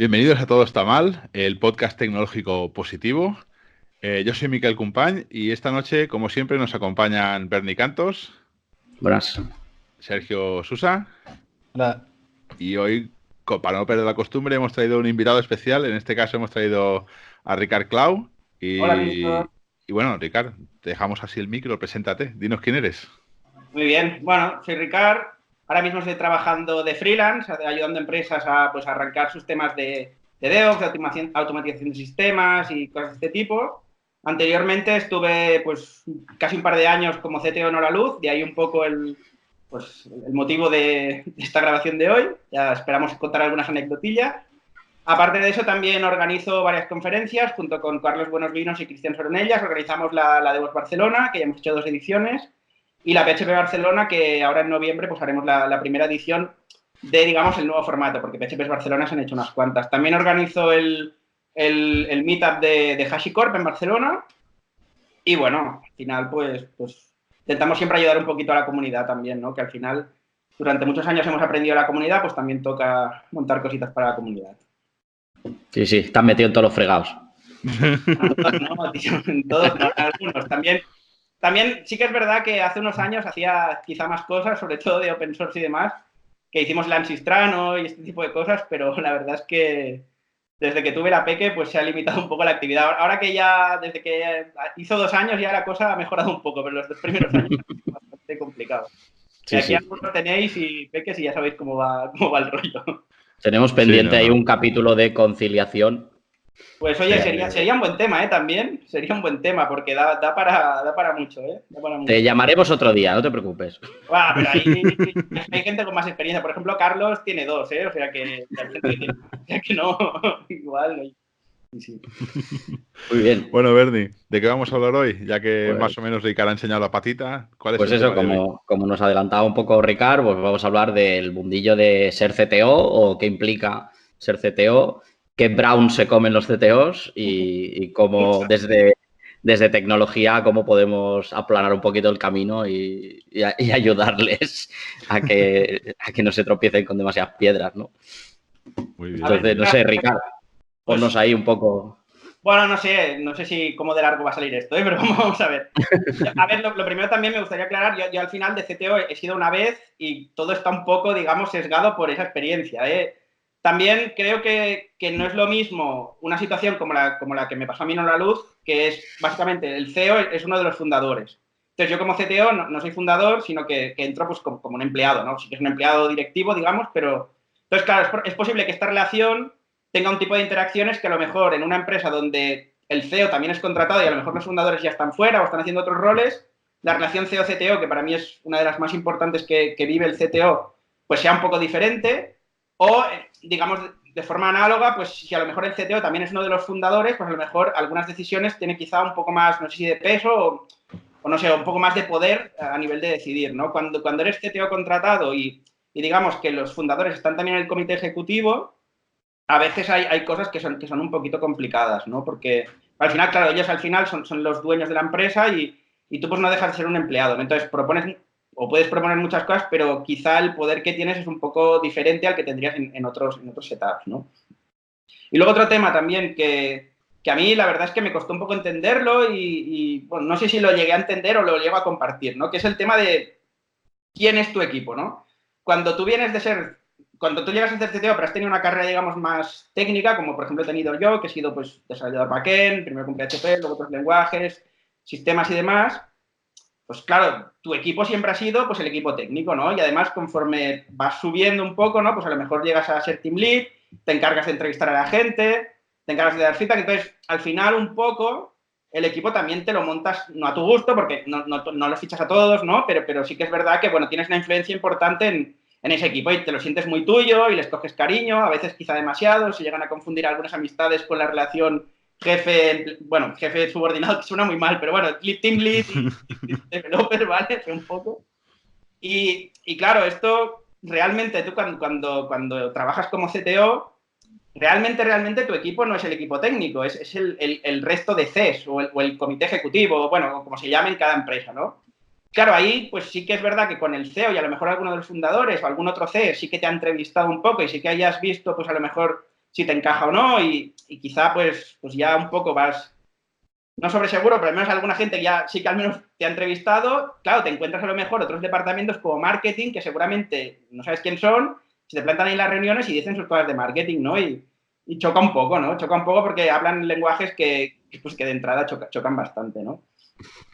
Bienvenidos a Todo Está Mal, el podcast tecnológico positivo. Yo soy Miquel Cumpañ y esta noche, como siempre, nos acompañan Berni Cantos. Buenas. Sergio Susa. Hola. Y hoy, para no perder la costumbre, hemos traído un invitado especial. En este caso hemos traído a Ricard Clau. Hola, y bueno, Ricard, te dejamos así el micro, preséntate. Dinos quién eres. Muy bien. Bueno, soy Ricard. Ahora mismo estoy trabajando de freelance, ayudando a empresas a arrancar sus temas de DevOps, de automatización de sistemas y cosas de este tipo. Anteriormente estuve casi un par de años como CTO en Holaluz, de ahí un poco el motivo de esta grabación de hoy. Ya esperamos contar algunas anecdotillas. Aparte de eso, también organizo varias conferencias junto con Carlos Buenosvinos y Cristian Soronellas. Organizamos la DevOps Barcelona, que ya hemos hecho 2 ediciones, y la PHP Barcelona, que ahora en noviembre pues haremos la primera edición de, digamos, el nuevo formato, porque PHP Barcelona se han hecho unas cuantas. También organizo el meetup de HashiCorp en Barcelona. Y bueno, al final pues intentamos siempre ayudar un poquito a la comunidad también, ¿no? Que al final, durante muchos años hemos aprendido la comunidad, pues también toca montar cositas para la comunidad. Sí, están metidos en todos los fregados. No, tío, en todos, no, en algunos. También sí que es verdad que hace unos años hacía quizá más cosas, sobre todo de open source y demás, que hicimos la Ansistrano y este tipo de cosas, pero la verdad es que desde que tuve la Peque pues se ha limitado un poco la actividad. Ahora que ya, desde que hizo 2 años, ya la cosa ha mejorado un poco, pero los 2 primeros años es bastante complicado. Sí, y aquí algunos tenéis y Peques y ya sabéis cómo va el rollo. Tenemos pendiente ahí un capítulo de conciliación. Pues oye, sería un buen tema, también. Sería un buen tema, porque da para mucho, Da para mucho. Te llamaremos otro día, no te preocupes. Pero hay gente con más experiencia. Por ejemplo, Carlos tiene 2, O sea que no, igual. Sí. Muy bien. Bueno, Berni, ¿de qué vamos a hablar hoy? Ya que más o menos Ricard ha enseñado la patita. ¿Cuál es pues el eso, tema de hoy? como nos adelantaba un poco Ricard, pues vamos a hablar del mundillo de ser CTO o qué implica ser CTO, qué brown se comen los CTOs y cómo desde tecnología cómo podemos aplanar un poquito el camino y ayudarles a que no se tropiecen con demasiadas piedras, ¿no? Muy bien. Entonces, no sé, Ricard, ponnos ahí un poco. Bueno, no sé si cómo de largo va a salir esto, pero vamos a ver. A ver, lo primero también me gustaría aclarar, yo al final de CTO he sido una vez y todo está un poco, digamos, sesgado por esa experiencia, También creo que no es lo mismo una situación como la que me pasó a mí en Holaluz, que es básicamente el CEO es uno de los fundadores. Entonces yo como CTO no soy fundador, sino que entro pues como un empleado, ¿no? Sí que es un empleado directivo, digamos, pero... Entonces, claro, es posible que esta relación tenga un tipo de interacciones que a lo mejor en una empresa donde el CEO también es contratado y a lo mejor los fundadores ya están fuera o están haciendo otros roles, la relación CEO-CTO, que para mí es una de las más importantes que vive el CTO, pues sea un poco diferente. O, digamos, de forma análoga, pues si a lo mejor el CTO también es uno de los fundadores, pues a lo mejor algunas decisiones tiene quizá un poco más, no sé si de peso o no sé, un poco más de poder a nivel de decidir, ¿no? Cuando eres CTO contratado y digamos que los fundadores están también en el comité ejecutivo, a veces hay cosas que son un poquito complicadas, ¿no? Porque al final, claro, ellos al final son los dueños de la empresa y tú pues no dejas de ser un empleado. Entonces puedes proponer muchas cosas, pero quizá el poder que tienes es un poco diferente al que tendrías en otros setups, ¿no? Y luego otro tema también que a mí la verdad es que me costó un poco entenderlo y bueno, no sé si lo llegué a entender o lo llego a compartir, ¿no? Que es el tema de quién es tu equipo, ¿no? Cuando tú llegas a ser CTO, pero has tenido una carrera, digamos, más técnica, como por ejemplo he tenido yo, que he sido pues desarrollador backend, primero con PHP, luego otros lenguajes, sistemas y demás, pues claro, tu equipo siempre ha sido pues el equipo técnico, ¿no? Y además, conforme vas subiendo un poco, ¿no? Pues a lo mejor llegas a ser team lead, te encargas de entrevistar a la gente, te encargas de dar feedback, entonces al final un poco el equipo también te lo montas, no a tu gusto, porque no los fichas a todos, ¿no? Pero sí que es verdad que, bueno, tienes una influencia importante en ese equipo y te lo sientes muy tuyo y les coges cariño, a veces quizá demasiado, se llegan a confundir algunas amistades con la relación jefe subordinado, que suena muy mal, pero bueno, team lead y developer, ¿vale? Un poco. Y claro, esto realmente tú cuando trabajas como CTO, realmente tu equipo no es el equipo técnico, es el resto de CES o el comité ejecutivo, bueno, como se llame en cada empresa, ¿no? Claro, ahí pues sí que es verdad que con el CEO y a lo mejor alguno de los fundadores o algún otro CEO sí que te ha entrevistado un poco y sí que hayas visto pues a lo mejor si te encaja o no y quizá pues ya un poco vas, no sobre seguro, pero al menos alguna gente ya sí que al menos te ha entrevistado, claro, te encuentras a lo mejor otros departamentos como marketing que seguramente no sabes quién son, se te plantan ahí en las reuniones y dicen sus cosas de marketing, ¿no? Y choca un poco, ¿no? Choca un poco porque hablan lenguajes que de entrada chocan bastante, ¿no?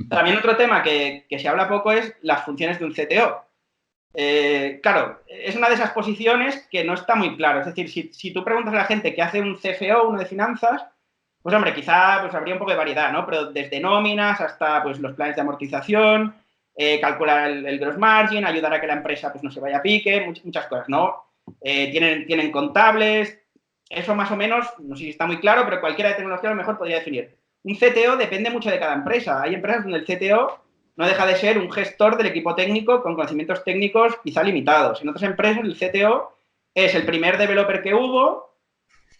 También otro tema que se habla poco es las funciones de un CTO. Claro, es una de esas posiciones que no está muy claro. Es decir, si tú preguntas a la gente qué hace un CFO, uno de finanzas, pues hombre, quizá pues, habría un poco de variedad, ¿no? Pero desde nóminas hasta pues, los planes de amortización, calcular el gross margin, ayudar a que la empresa pues, no se vaya a pique, muchas cosas, ¿no? Tienen contables, eso más o menos, no sé si está muy claro, pero cualquiera de tecnología a lo mejor podría definir. Un CTO depende mucho de cada empresa. Hay empresas donde el CTO no deja de ser un gestor del equipo técnico con conocimientos técnicos quizá limitados. En otras empresas el CTO es el primer developer que hubo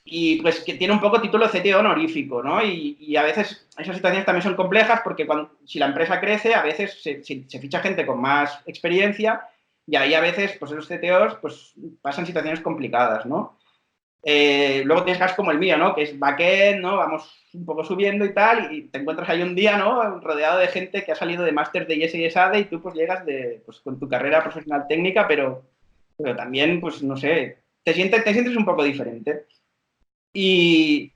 y pues que tiene un poco título CTO honorífico, ¿no? Y a veces esas situaciones también son complejas porque si la empresa crece, a veces se ficha gente con más experiencia y ahí a veces pues esos CTOs pues pasan situaciones complicadas, ¿no? Luego tienes casos como el mío, ¿no? Que es backend, ¿no? Vamos un poco subiendo y tal, y te encuentras ahí un día, ¿no? Rodeado de gente que ha salido de máster de IS y SADE y tú pues llegas pues, con tu carrera profesional técnica, pero también, pues no sé, te sientes un poco diferente. Y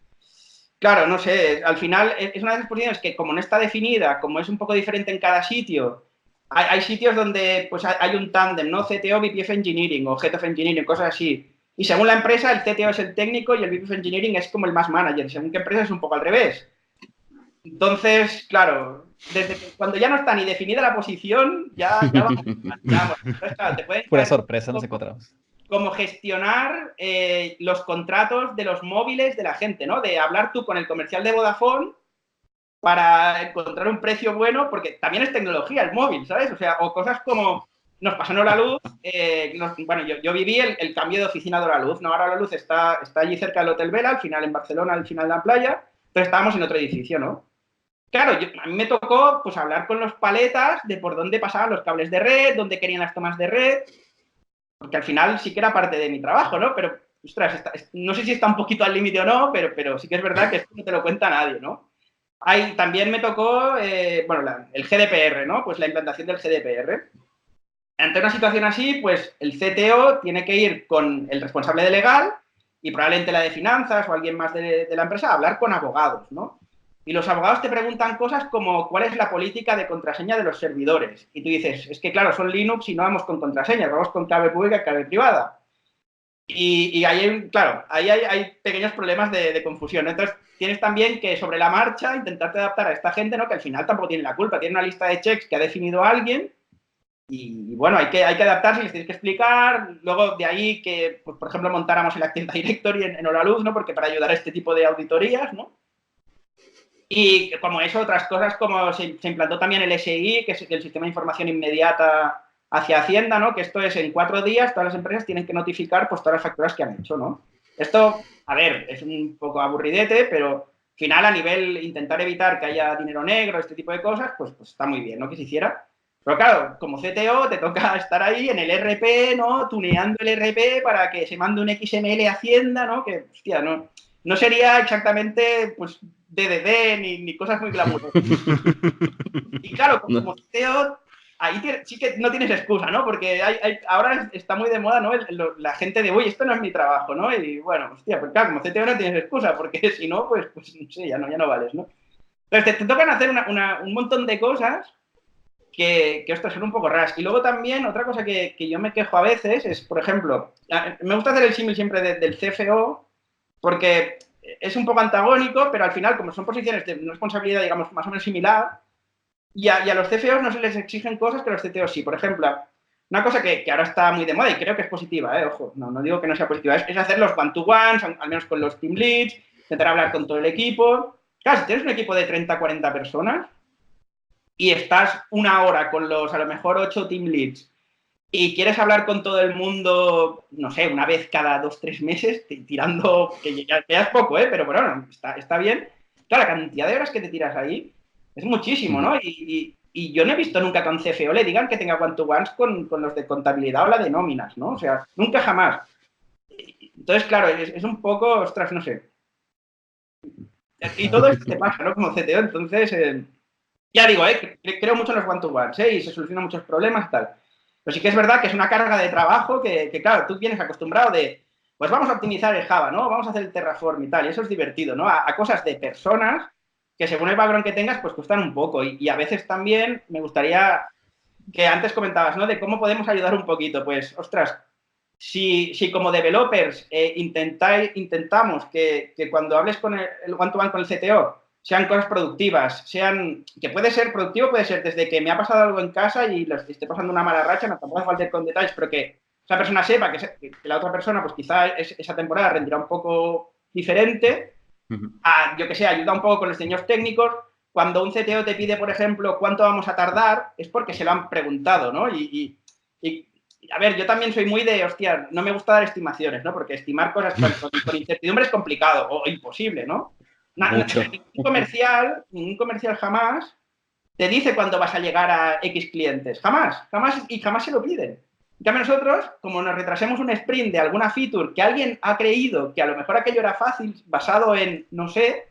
claro, no sé, al final es una de esas posiciones que como no está definida, como es un poco diferente en cada sitio, hay sitios donde pues hay un tándem, ¿no? CTO, VP of Engineering o Head of Engineering, cosas así. Y según la empresa, el CTO es el técnico y el VP of Engineering es como el más manager. Según qué empresa es un poco al revés. Entonces, claro, desde cuando ya no está ni definida la posición, ya vamos. Entonces, claro, te pueden Pura sorpresa nos encontramos. Cómo gestionar los contratos de los móviles de la gente, ¿no? De hablar tú con el comercial de Vodafone para encontrar un precio bueno, porque también es tecnología el móvil, ¿sabes? O sea, o cosas como nos pasaron la luz, bueno, yo viví el cambio de oficina de la luz, ¿no? Ahora la luz está allí cerca del Hotel Vela, al final en Barcelona, al final de la playa, entonces estábamos en otro edificio, ¿no? Claro, a mí me tocó pues hablar con los paletas de por dónde pasaban los cables de red, dónde querían las tomas de red, porque al final sí que era parte de mi trabajo, ¿no? Pero, ostras, no sé si está un poquito al límite o no, pero sí que es verdad que esto no te lo cuenta nadie, ¿no? También me tocó, bueno, el GDPR, ¿no? Pues la implantación del GDPR. Ante una situación así, pues el CTO tiene que ir con el responsable de legal y probablemente la de finanzas o alguien más de la empresa a hablar con abogados, ¿no? Y los abogados te preguntan cosas como ¿cuál es la política de contraseña de los servidores? Y tú dices, es que claro, son Linux y no vamos con contraseñas, vamos con clave pública y clave privada. Y ahí, claro, ahí hay pequeños problemas de confusión. Entonces, tienes también que sobre la marcha intentarte adaptar a esta gente, ¿no? Que al final tampoco tiene la culpa, tiene una lista de checks que ha definido alguien y bueno, hay que adaptarse, les tienes que explicar. Luego de ahí que, pues, por ejemplo, montáramos el Active Directory en Holaluz, ¿no? Porque para ayudar a este tipo de auditorías, ¿no? Y como eso, otras cosas como se implantó también el SI, que es el Sistema de Información Inmediata hacia Hacienda, ¿no? Que esto es en 4 días, todas las empresas tienen que notificar pues todas las facturas que han hecho, ¿no? Esto, a ver, es un poco aburridete, pero al final a nivel intentar evitar que haya dinero negro, este tipo de cosas, pues está muy bien, ¿no? Que se hiciera. Pero claro, como CTO te toca estar ahí en el RP, ¿no? Tuneando el RP para que se mande un XML a Hacienda, ¿no? Que, hostia, no sería exactamente, pues, DDD ni cosas muy glamurosas. Y claro, como CTO, ahí sí que no tienes excusa, ¿no? Porque ahora está muy de moda, ¿no? La gente de, uy, esto no es mi trabajo, ¿no? Y bueno, hostia, pues claro, como CTO no tienes excusa, porque si no, pues no sé, ya no vales, ¿no? Entonces te tocan hacer un montón de cosas que ostras, son un poco raras. Y luego también, otra cosa que yo me quejo a veces es, por ejemplo, me gusta hacer el símil siempre del CFO, porque es un poco antagónico, pero al final, como son posiciones de responsabilidad, digamos, más o menos similar, y a los CFOs no se les exigen cosas que a los CTOs sí. Por ejemplo, una cosa que ahora está muy de moda y creo que es positiva, ojo, no digo que no sea positiva, es hacer los one-to-ones, al menos con los team leads, intentar hablar con todo el equipo. Claro, si tienes un equipo de 30, 40 personas y estás una hora con a lo mejor 8 team leads y quieres hablar con todo el mundo, no sé, una vez cada 2, 3 meses, tirando, que ya es poco, pero bueno, está bien. Claro, la cantidad de horas que te tiras ahí es muchísimo, ¿no? Y yo no he visto nunca que a un CFO le digan que tenga one-to-ones con los de contabilidad o la de nóminas, ¿no? O sea, nunca jamás. Entonces, claro, es un poco, ostras, no sé. Y todo esto te pasa, ¿no? Como CTO, entonces, ya digo, creo mucho en los one-to-ones, y se solucionan muchos problemas y tal. Pero sí que es verdad que es una carga de trabajo que, claro, tú vienes acostumbrado de, pues vamos a optimizar el Java, ¿no? Vamos a hacer el Terraform y tal, y eso es divertido, ¿no? A cosas de personas que según el background que tengas, pues cuestan un poco. Y a veces también me gustaría, que antes comentabas, ¿no? De cómo podemos ayudar un poquito. Pues, ostras, si como developers intentamos que cuando hables con el one-to-one con el CTO sean cosas productivas, que puede ser productivo, puede ser desde que me ha pasado algo en casa y lo esté pasando una mala racha, no tampoco hace falta ir con detalles, pero que esa persona sepa que la otra persona, pues quizá esa temporada rendirá un poco diferente, yo que sé, ayuda un poco con los diseños técnicos. Cuando un CTO te pide, por ejemplo, cuánto vamos a tardar, es porque se lo han preguntado, ¿no? Y a ver, yo también soy muy de, hostia, no me gusta dar estimaciones, ¿no? Porque estimar cosas con incertidumbre es complicado o imposible, ¿no? Ningún comercial jamás te dice cuándo vas a llegar a X clientes. Jamás se lo piden. En cambio nosotros, como nos retrasemos un sprint de alguna feature que alguien ha creído que a lo mejor aquello era fácil, basado en, no sé,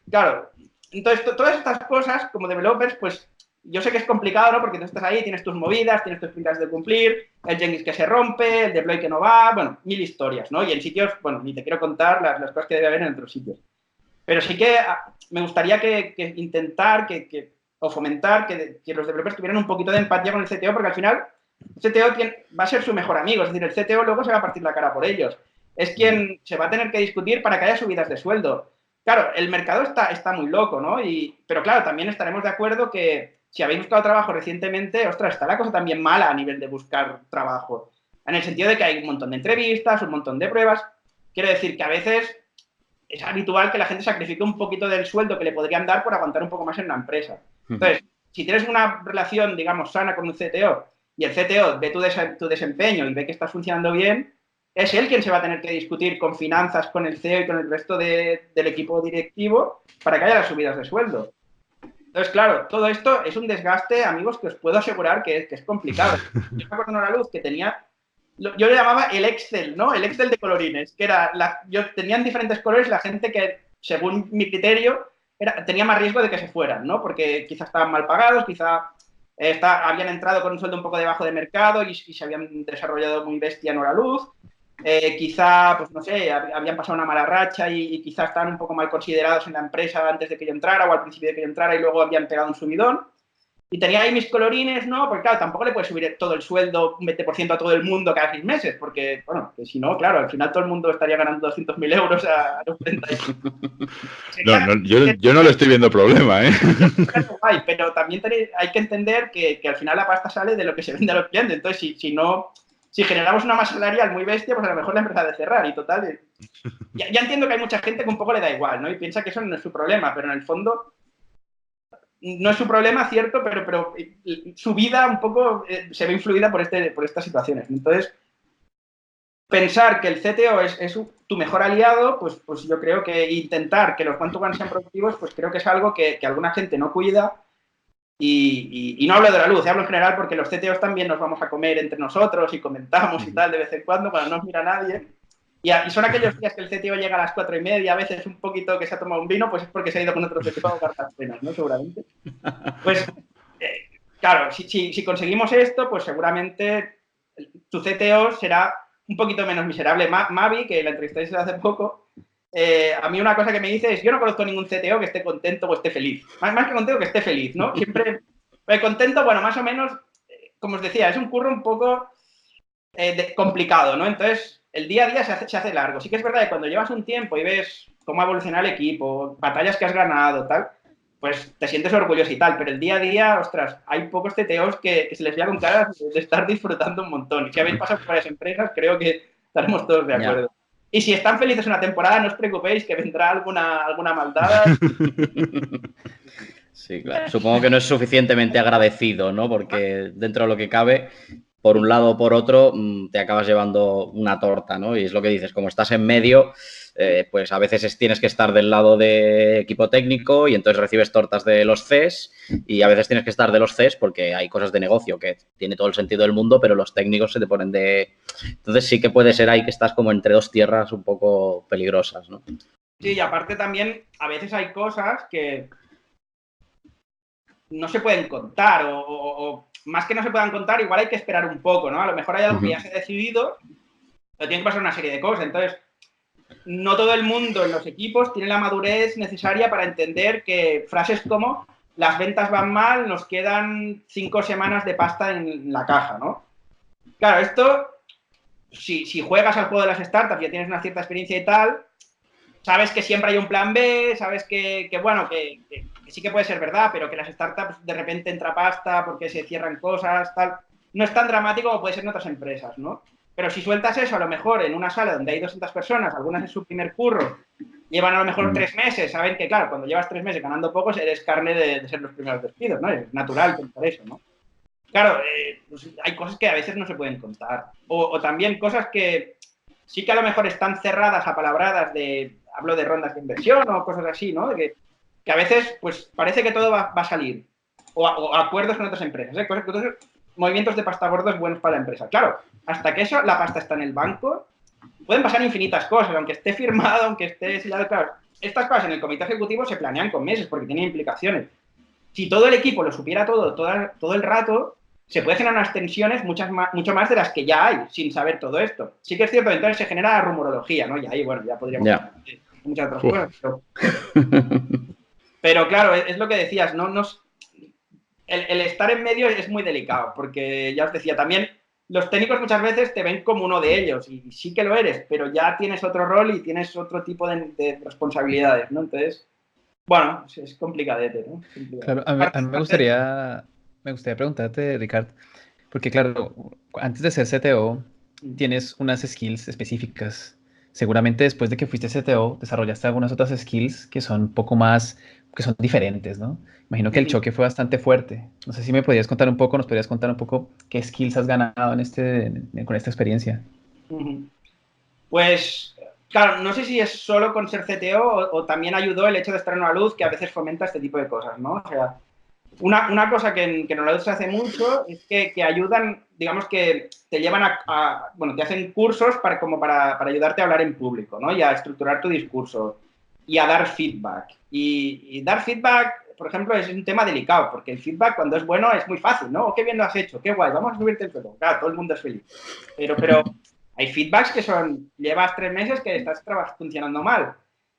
claro. Entonces, todas estas cosas, como developers, pues yo sé que es complicado, ¿no? Porque tú estás ahí, tienes tus movidas, tienes tus pintas de cumplir, el Jenkins que se rompe, el deploy que no va, bueno, mil historias, ¿no? Y en sitios, bueno, ni te quiero contar las cosas que debe haber en otros sitios. Pero sí que me gustaría intentar o fomentar que los developers tuvieran un poquito de empatía con el CTO, porque al final el CTO va a ser su mejor amigo, es decir, el CTO luego se va a partir la cara por ellos. Es quien se va a tener que discutir para que haya subidas de sueldo. Claro, el mercado está muy loco, ¿no? Pero claro, también estaremos de acuerdo que si habéis buscado trabajo recientemente, ostras, está la cosa también mala a nivel de buscar trabajo. En el sentido de que hay un montón de entrevistas, un montón de pruebas. Quiero decir que a veces es habitual que la gente sacrifique un poquito del sueldo que le podrían dar por aguantar un poco más en una empresa. Entonces, si tienes una relación, digamos, sana con un CTO y el CTO ve tu desempeño y ve que estás funcionando bien, es él quien se va a tener que discutir con finanzas, con el CEO y con el resto del equipo directivo para que haya las subidas de sueldo. Entonces, claro, todo esto es un desgaste, amigos, que os puedo asegurar que es complicado. Yo me acuerdo de una luz que tenía, yo le llamaba el Excel, ¿no? El Excel de colorines, que era, tenían diferentes colores la gente que, según mi criterio, tenía más riesgo de que se fueran, ¿no? Porque quizás estaban mal pagados, quizá habían entrado con un sueldo un poco debajo de mercado y se habían desarrollado muy bestia en hora luz. Quizá, pues no sé, habían pasado una mala racha y quizá estaban un poco mal considerados en la empresa antes de que yo entrara o al principio de que yo entrara y luego habían pegado un subidón. Y tenía ahí mis colorines, ¿no? Porque claro, tampoco le puedes subir todo el sueldo, un 20% a todo el mundo cada 6 meses, porque, bueno, que si no, claro, al final todo el mundo estaría ganando 200.000 euros a los 30 años. Yo no le estoy viendo problema, ¿eh? Pero también hay que entender que al final la pasta sale de lo que se vende a los clientes. Entonces, si generamos una masa salarial muy bestia, pues a lo mejor la empresa ha de cerrar. Y total, ya entiendo que hay mucha gente que un poco le da igual, ¿no? Y piensa que eso no es su problema, pero en el fondo no es su problema, cierto, pero su vida un poco se ve influida por estas situaciones. Entonces, pensar que el CTO es tu mejor aliado, pues yo creo que intentar que los one-to-one sean productivos, pues creo que es algo que alguna gente no cuida. Y no hablo de la luz, hablo en general porque los CTOs también nos vamos a comer entre nosotros y comentamos y tal de vez en cuando no nos mira nadie. Y son aquellos días que el CTO llega a las 4:30, a veces un poquito que se ha tomado un vino, pues es porque se ha ido con otro CTO a ahogar las penas, ¿no? Seguramente. Pues, claro, si conseguimos esto, pues seguramente tu CTO será un poquito menos miserable. Mavi, que la entrevistáis hace poco, a mí una cosa que me dice es, yo no conozco ningún CTO que esté contento o esté feliz. Más que contento, que esté feliz, ¿no? Siempre contento, bueno, más o menos, como os decía, es un curro un poco complicado, ¿no? Entonces, el día a día se hace largo. Sí que es verdad que cuando llevas un tiempo y ves cómo ha evolucionado el equipo, batallas que has ganado, tal, pues te sientes orgulloso y tal, pero el día a día, ostras, hay pocos CTOs que se les vea con cara de estar disfrutando un montón. Y si habéis pasado por varias empresas, creo que estaremos todos de acuerdo. Yeah. Y si están felices una temporada, no os preocupéis que vendrá alguna maldad. Sí, claro. Supongo que no es suficientemente agradecido, ¿no? Porque dentro de lo que cabe, por un lado o por otro, te acabas llevando una torta, ¿no? Y es lo que dices, como estás en medio, pues a veces tienes que estar del lado de equipo técnico y entonces recibes tortas de los Cs y a veces tienes que estar de los Cs porque hay cosas de negocio que tiene todo el sentido del mundo, pero los técnicos se te ponen de... Entonces sí que puede ser ahí que estás como entre dos tierras un poco peligrosas, ¿no? Sí, y aparte también a veces hay cosas que no se pueden contar o más que no se puedan contar, igual hay que esperar un poco, ¿no? A lo mejor hay algo que ya se ha decidido, pero tiene que pasar una serie de cosas. Entonces, no todo el mundo en los equipos tiene la madurez necesaria para entender que frases como las ventas van mal, nos quedan 5 semanas de pasta en la caja, ¿no? Claro, esto, si juegas al juego de las startups, ya tienes una cierta experiencia y tal, sabes que siempre hay un plan B, sabes que sí que puede ser verdad, pero que las startups de repente entra pasta porque se cierran cosas, tal. No es tan dramático como puede ser en otras empresas, ¿no? Pero si sueltas eso, a lo mejor en una sala donde hay 200 personas, algunas en su primer curro, llevan a lo mejor 3 meses, saben que, claro, cuando llevas 3 meses ganando poco, eres carne de ser los primeros despidos, ¿no? Es natural pensar eso, ¿no? Claro, pues hay cosas que a veces no se pueden contar. O también cosas que sí que a lo mejor están cerradas, apalabradas hablo de rondas de inversión o cosas así, ¿no? Que a veces, pues, parece que todo va a salir. O acuerdos con otras empresas, ¿eh? Movimientos de pasta gordos buenos para la empresa. Claro, hasta que la pasta está en el banco, pueden pasar infinitas cosas, aunque esté firmado, aunque esté sellado, claro. Estas cosas en el comité ejecutivo se planean con meses porque tienen implicaciones. Si todo el equipo lo supiera todo el rato, se puede generar unas tensiones mucho más de las que ya hay, sin saber todo esto. Sí que es cierto, entonces se genera la rumorología, ¿no? Y ahí, bueno, ya podríamos hablar de muchas otras cosas. Pero claro, es lo que decías, ¿no? El estar en medio es muy delicado, porque ya os decía, también los técnicos muchas veces te ven como uno de ellos, y sí que lo eres, pero ya tienes otro rol y tienes otro tipo de responsabilidades, ¿no? Entonces, bueno, es complicadete, ¿no? Claro, a mí me gustaría preguntarte, Ricardo, porque claro, antes de ser CTO, tienes unas skills específicas. Seguramente después de que fuiste CTO, desarrollaste algunas otras skills que son un poco más, que son diferentes, ¿no? Imagino que el choque fue bastante fuerte. No sé si me podrías contar un poco, nos podrías contar un poco qué skills has ganado con esta experiencia. Pues, claro, no sé si es solo con ser CTO o también ayudó el hecho de estar en Nueva Luz, que a veces fomenta este tipo de cosas, ¿no? O sea, una cosa que en Nueva Luz se hace mucho es que ayudan, digamos que te llevan bueno, te hacen cursos para ayudarte a hablar en público, ¿no? Y a estructurar tu discurso y a dar feedback. Y dar feedback, por ejemplo, es un tema delicado, porque el feedback cuando es bueno es muy fácil, ¿no? Oh, qué bien lo has hecho, qué guay, vamos a subirte el pelo. Claro, todo el mundo es feliz. Pero hay feedbacks que llevas 3 meses que estás funcionando mal.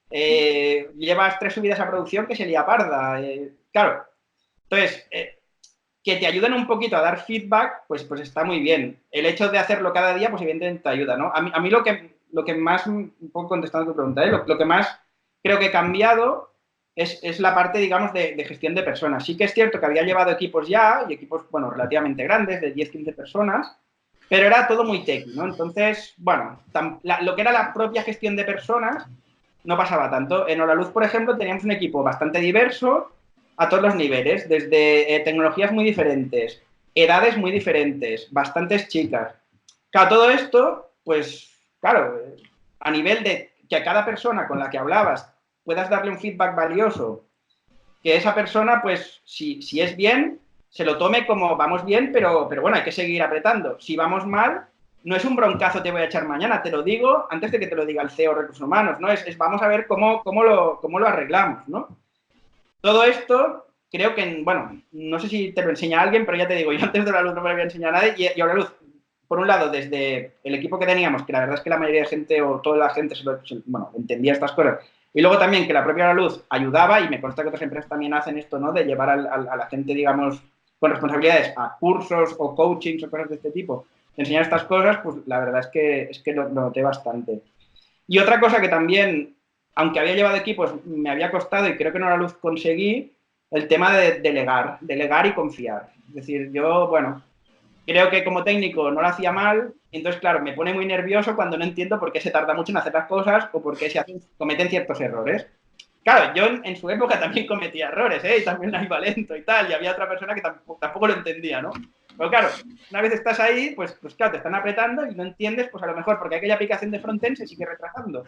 Llevas 3 subidas a producción que se lía parda. Claro. Entonces, que te ayuden un poquito a dar feedback, pues está muy bien. El hecho de hacerlo cada día, pues evidentemente te ayuda, ¿no? A mí lo que más, un poco contestando a tu pregunta, lo que más creo que he cambiado es la parte, digamos, de gestión de personas. Sí que es cierto que había llevado equipos ya, y equipos, bueno, relativamente grandes, de 10, 15 personas, pero era todo muy técnico, ¿no? Entonces, bueno, lo que era la propia gestión de personas no pasaba tanto. En Holaluz, por ejemplo, teníamos un equipo bastante diverso a todos los niveles, desde tecnologías muy diferentes, edades muy diferentes, bastantes chicas. Claro, todo esto, pues, claro, a nivel de que a cada persona con la que hablabas puedas darle un feedback valioso, que esa persona, pues, si es bien, se lo tome como vamos bien, pero bueno, hay que seguir apretando. Si vamos mal, no es un broncazo te voy a echar mañana, te lo digo antes de que te lo diga el CEO de Recursos Humanos, ¿no? Es vamos a ver cómo lo arreglamos, ¿no? Todo esto, creo que, bueno, no sé si te lo enseña alguien, pero ya te digo, yo antes de Holaluz no me lo había enseñado a nadie, y Holaluz, por un lado, desde el equipo que teníamos, que la verdad es que la mayoría de gente o toda la gente entendía estas cosas, y luego también que la propia Holaluz ayudaba, y me consta que otras empresas también hacen esto, ¿no? De llevar a la gente, digamos, con responsabilidades a cursos o coachings o cosas de este tipo, de enseñar estas cosas, pues la verdad es que lo noté bastante. Y otra cosa que también, aunque había llevado equipos, me había costado y creo que en Holaluz conseguí, el tema de delegar y confiar. Es decir, yo, bueno, creo que como técnico no lo hacía mal, entonces, claro, me pone muy nervioso cuando no entiendo por qué se tarda mucho en hacer las cosas o por qué cometen ciertos errores. Claro, yo en su época también cometía errores, ¿eh? Y también la iba lento y tal, y había otra persona que tampoco lo entendía, ¿no? Pero claro, una vez estás ahí, pues claro, te están apretando y no entiendes, pues a lo mejor porque aquella aplicación de frontend se sigue retrasando.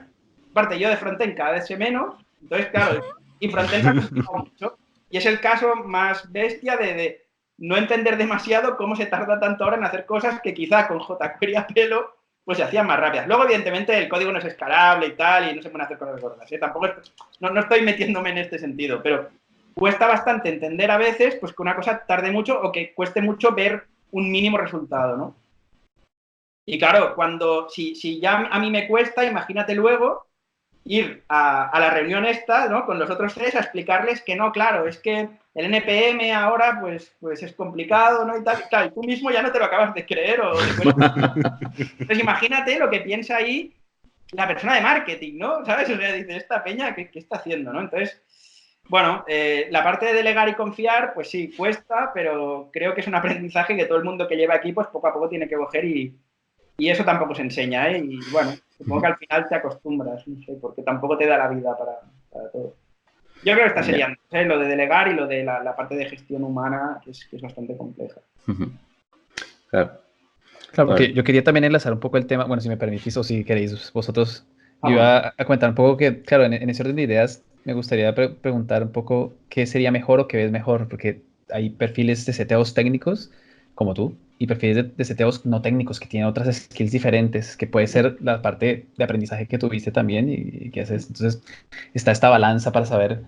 Aparte, yo de frontend cada vez sé menos, entonces claro, y frontend se ha complicado mucho. Y es el caso más bestia de no entender demasiado cómo se tarda tanto ahora en hacer cosas que quizá con jQuery a pelo pues se hacían más rápidas. Luego, evidentemente, el código no es escalable y tal, y no se pueden hacer cosas gordas, ¿eh? Tampoco no estoy metiéndome en este sentido, pero cuesta bastante entender a veces pues que una cosa tarde mucho o que cueste mucho ver un mínimo resultado, ¿no? Y claro, si ya a mí me cuesta, imagínate luego ir a la reunión esta, ¿no? Con los otros tres a explicarles que no, claro, es que el NPM ahora pues es complicado, ¿no? Y tal, claro, y tú mismo ya no te lo acabas de creer o de Entonces imagínate lo que piensa ahí la persona de marketing, ¿no? ¿Sabes? O sea, dice, esta peña, ¿qué está haciendo, no? Entonces, bueno, la parte de delegar y confiar, pues sí, cuesta, pero creo que es un aprendizaje que todo el mundo que lleva equipos poco a poco tiene que coger y eso tampoco se enseña, ¿eh? Y bueno, supongo que al final te acostumbras, no sé, porque tampoco te da la vida para todo. Yo creo que estas serían, ¿eh? Lo de delegar y lo de la parte de gestión humana, que es bastante compleja. Claro. Claro, porque yo quería también enlazar un poco el tema, bueno, si me permitís o si queréis vosotros, yo iba a comentar un poco que, claro, en ese orden de ideas me gustaría preguntar un poco qué sería mejor o qué es mejor, porque hay perfiles de seteos técnicos, como tú, y perfiles de seteos no técnicos que tienen otras skills diferentes, que puede ser la parte de aprendizaje que tuviste también y que haces. Entonces, está esta balanza para saber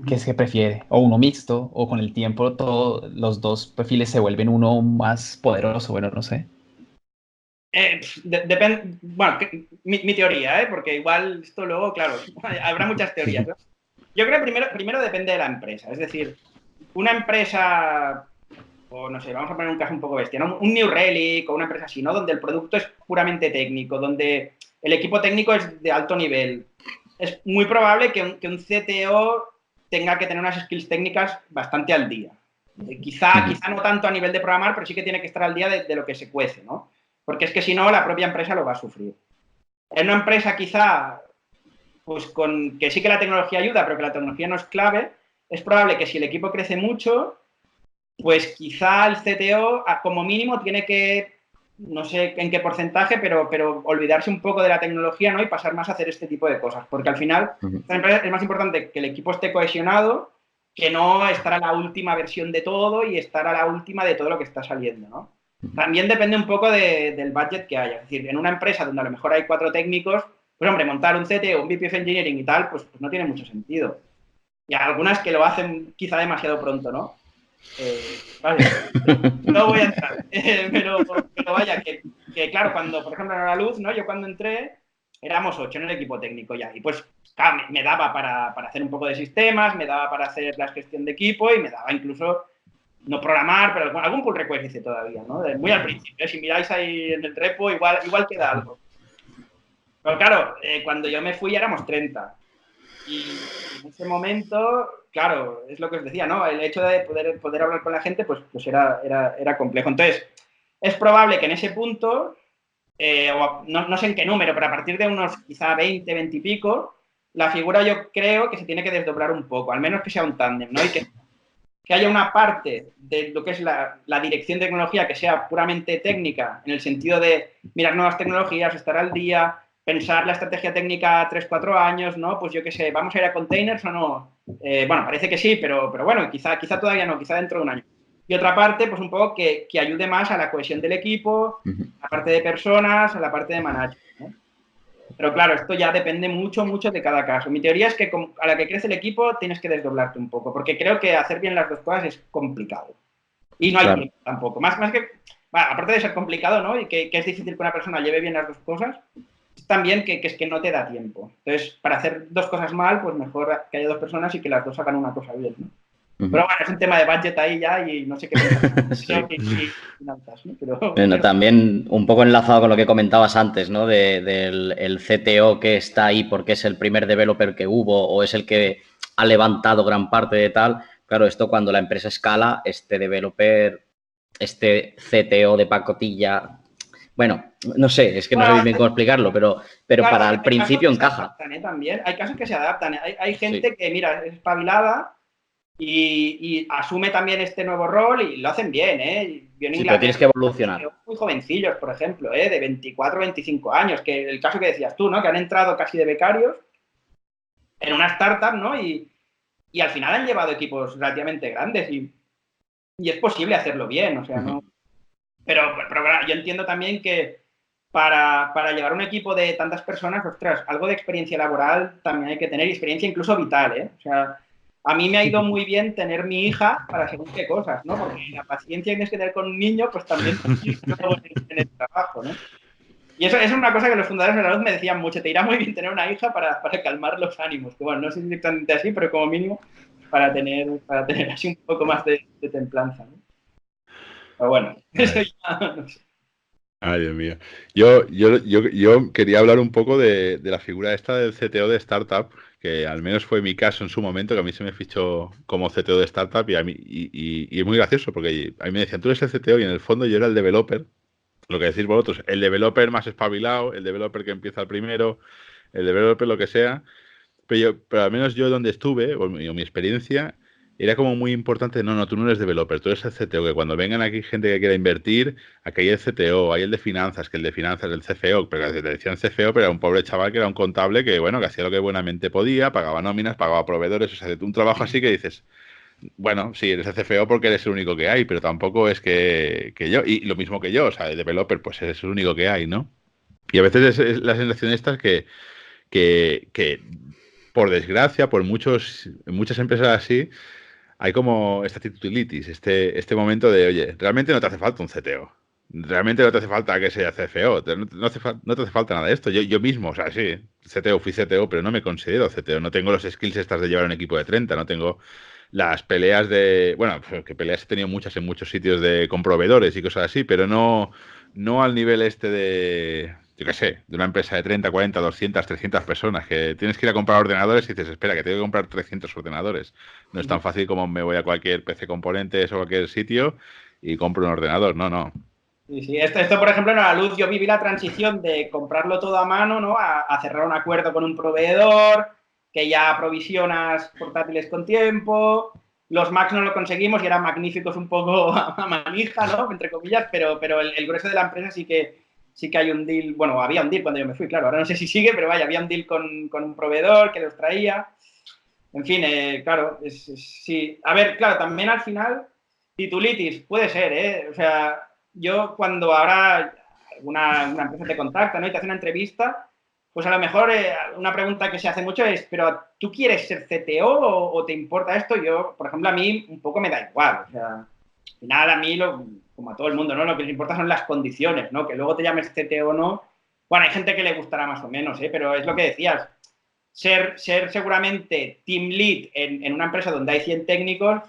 qué es que prefiere, o uno mixto, o con el tiempo todos los dos perfiles se vuelven uno más poderoso, bueno, no sé. Depende, bueno, mi teoría, porque igual esto luego, claro, habrá muchas teorías, ¿no? Yo creo que primero depende de la empresa, es decir, una empresa, o no sé, vamos a poner un caso un poco bestia, ¿no? Un New Relic o una empresa así, ¿no? Donde el producto es puramente técnico, donde el equipo técnico es de alto nivel. Es muy probable que un CTO tenga que tener unas skills técnicas bastante al día. Quizá no tanto a nivel de programar, pero sí que tiene que estar al día de lo que se cuece, ¿no? Porque es que si no, la propia empresa lo va a sufrir. En una empresa quizá, pues con que sí que la tecnología ayuda, pero que la tecnología no es clave, es probable que si el equipo crece mucho, pues quizá el CTO como mínimo tiene que, no sé en qué porcentaje, pero olvidarse un poco de la tecnología, ¿no? Y pasar más a hacer este tipo de cosas. Porque al final es más importante que el equipo esté cohesionado que no estar a la última versión de todo y estar a la última de todo lo que está saliendo, ¿no? También depende un poco del budget que haya. Es decir, en una empresa donde a lo mejor hay 4 técnicos, pues hombre, montar un CTO, un VP of Engineering y tal, pues no tiene mucho sentido. Y algunas que lo hacen quizá demasiado pronto, ¿no? Vale, no voy a entrar. Pero vaya, que claro, cuando, por ejemplo, en la luz, ¿no? Yo cuando entré, éramos 8 en el equipo técnico ya. Y pues, claro, me daba para hacer un poco de sistemas, me daba para hacer la gestión de equipo y me daba incluso no programar, pero algún pull request hice todavía, ¿no? Muy al principio. Si miráis ahí en el repo, igual queda algo. Pero claro, cuando yo me fui éramos 30. Y en ese momento, claro, es lo que os decía, ¿no? El hecho de poder hablar con la gente, pues era complejo. Entonces, es probable que en ese punto, no sé en qué número, pero a partir de unos quizá 20 y pico, la figura yo creo que se tiene que desdoblar un poco, al menos que sea un tándem, ¿no? Y que haya una parte de lo que es la dirección de tecnología que sea puramente técnica, en el sentido de mirar nuevas tecnologías, estar al día, pensar la estrategia técnica 3-4 años, ¿no? Pues yo qué sé, ¿vamos a ir a containers o no? Bueno, parece que sí, pero bueno, quizá todavía no, quizá dentro de un año. Y otra parte, pues un poco que ayude más a la cohesión del equipo, a la parte de personas, a la parte de management, ¿no? Pero claro, esto ya depende mucho de cada caso. Mi teoría es que a la que crece el equipo tienes que desdoblarte un poco, porque creo que hacer bien las dos cosas es complicado. Y no hay tiempo tampoco. Más que, bueno, aparte de ser complicado, ¿no? Y que es difícil que una persona lleve bien las dos cosas, es también que es que no te da tiempo. Entonces, para hacer dos cosas mal, pues mejor que haya 2 personas y que las dos hagan una cosa bien, ¿no? Pero bueno, es un tema de budget ahí ya y no sé qué pensar. Sí. Finanzas, ¿no? Bueno, también un poco enlazado con lo que comentabas antes, ¿no? Del CTO que está ahí porque es el primer developer que hubo o es el que ha levantado gran parte de tal. Claro, esto cuando la empresa escala, este developer, este CTO de pacotilla, bueno, no sé, es que no sé bien cómo explicarlo, pero claro, para el principio encaja. También hay casos que se adaptan. Hay gente que, mira, es espabilada y asume también este nuevo rol y lo hacen bien, ¿eh? Sí, pero tienes que evolucionar. Muy jovencillos, por ejemplo, de 24 25 años, que el caso que decías tú, ¿no? Que han entrado casi de becarios en una startup, ¿no? Y al final han llevado equipos relativamente grandes y es posible hacerlo bien, o sea, no... Pero yo entiendo también que para llevar un equipo de tantas personas, ostras, algo de experiencia laboral también hay que tener, y experiencia incluso vital, ¿eh? O sea, a mí me ha ido muy bien tener mi hija para según qué cosas, ¿no? Porque la paciencia que tienes que tener con un niño, pues también en el trabajo, ¿no? Y eso es una cosa que los fundadores de la luz me decían mucho, te irá muy bien tener una hija para calmar los ánimos, que bueno, no sé si exactamente así, pero como mínimo para tener así un poco más de templanza, ¿no? Pero bueno, eso ya no sé. Ay, Dios mío. Yo quería hablar un poco de la figura esta del CTO de startup, que al menos fue mi caso en su momento, que a mí se me fichó como CTO de startup y a mí y es muy gracioso porque a mí me decían, tú eres el CTO y en el fondo yo era el developer, lo que decís vosotros, el developer más espabilado, el developer que empieza el primero, el developer lo que sea, pero al menos yo donde estuve, o mi experiencia, era como muy importante, no, tú no eres developer, tú eres el CTO, que cuando vengan aquí gente que quiera invertir, aquí hay el CTO, hay el de finanzas, que el de finanzas es el CFO, pero le decían CFO, pero era un pobre chaval que era un contable que, bueno, que hacía lo que buenamente podía, pagaba nóminas, pagaba proveedores, o sea, un trabajo así que dices, bueno, sí, eres el CFO porque eres el único que hay, pero tampoco es que yo, y lo mismo que yo, o sea, el developer, pues eres el único que hay, ¿no? Y a veces es la sensación esta que por desgracia, en muchas empresas así, hay como esta titulitis, este momento de, oye, realmente no te hace falta un CTO. Realmente no te hace falta que sea CFO. No te hace falta nada de esto. Yo mismo, o sea, sí, fui CTO, pero no me considero CTO. No tengo los skills estas de llevar un equipo de 30. No tengo las peleas de... Bueno, que peleas he tenido muchas en muchos sitios con proveedores y cosas así, pero no al nivel este de, yo qué sé, de una empresa de 30, 40, 200, 300 personas, que tienes que ir a comprar ordenadores y dices, espera, que tengo que comprar 300 ordenadores. No es tan fácil como me voy a cualquier PC Componentes o cualquier sitio y compro un ordenador. No. Sí. Esto, por ejemplo, en la luz yo viví la transición de comprarlo todo a mano, ¿no? A cerrar un acuerdo con un proveedor, que ya aprovisionas portátiles con tiempo. Los Macs no lo conseguimos y eran magníficos un poco a manija, ¿no? Entre comillas, pero el grueso de la empresa sí que hay un deal. Bueno, había un deal cuando yo me fui, claro. Ahora no sé si sigue, pero vaya, había un deal con un proveedor que los traía. En fin, claro, sí. A ver, claro, también al final, titulitis, puede ser, ¿eh? O sea, yo cuando ahora una empresa te contacta, ¿no? Y te hace una entrevista, pues a lo mejor una pregunta que se hace mucho es, ¿pero tú quieres ser CTO o te importa esto? Yo, por ejemplo, a mí un poco me da igual. O sea, al final a mí, como a todo el mundo, ¿no? Lo que les importa son las condiciones, ¿no? Que luego te llames CTO o no. Bueno, hay gente que le gustará más o menos, pero es lo que decías. Ser seguramente team lead en una empresa donde hay 100 técnicos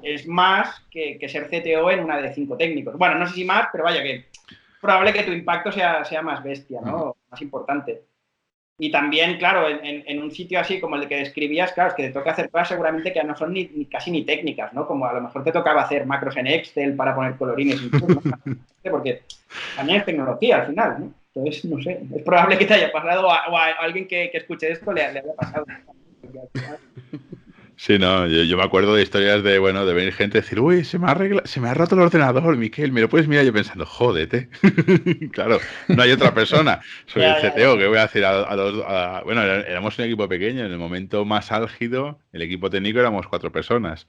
es más que ser CTO en una de 5 técnicos. Bueno, no sé si más, pero vaya que es probable que tu impacto sea más bestia, ¿no? Más importante. Y también, claro, en un sitio así como el que describías, claro, es que te toca hacer cosas seguramente que no son casi ni técnicas, ¿no? Como a lo mejor te tocaba hacer macros en Excel para poner colorines, incluso, ¿no? Porque también es tecnología al final, ¿no? Entonces, no sé, es probable que te haya pasado o a alguien que escuche esto le haya pasado. Sí, no, yo me acuerdo de historias de, bueno, de venir gente y decir, uy, se me ha roto el ordenador, Miquel, ¿me lo puedes mirar? Yo pensando, jódete. Claro, no hay otra persona. Soy el CTO, que voy a decir bueno, éramos un equipo pequeño, en el momento más álgido, el equipo técnico éramos 4 personas.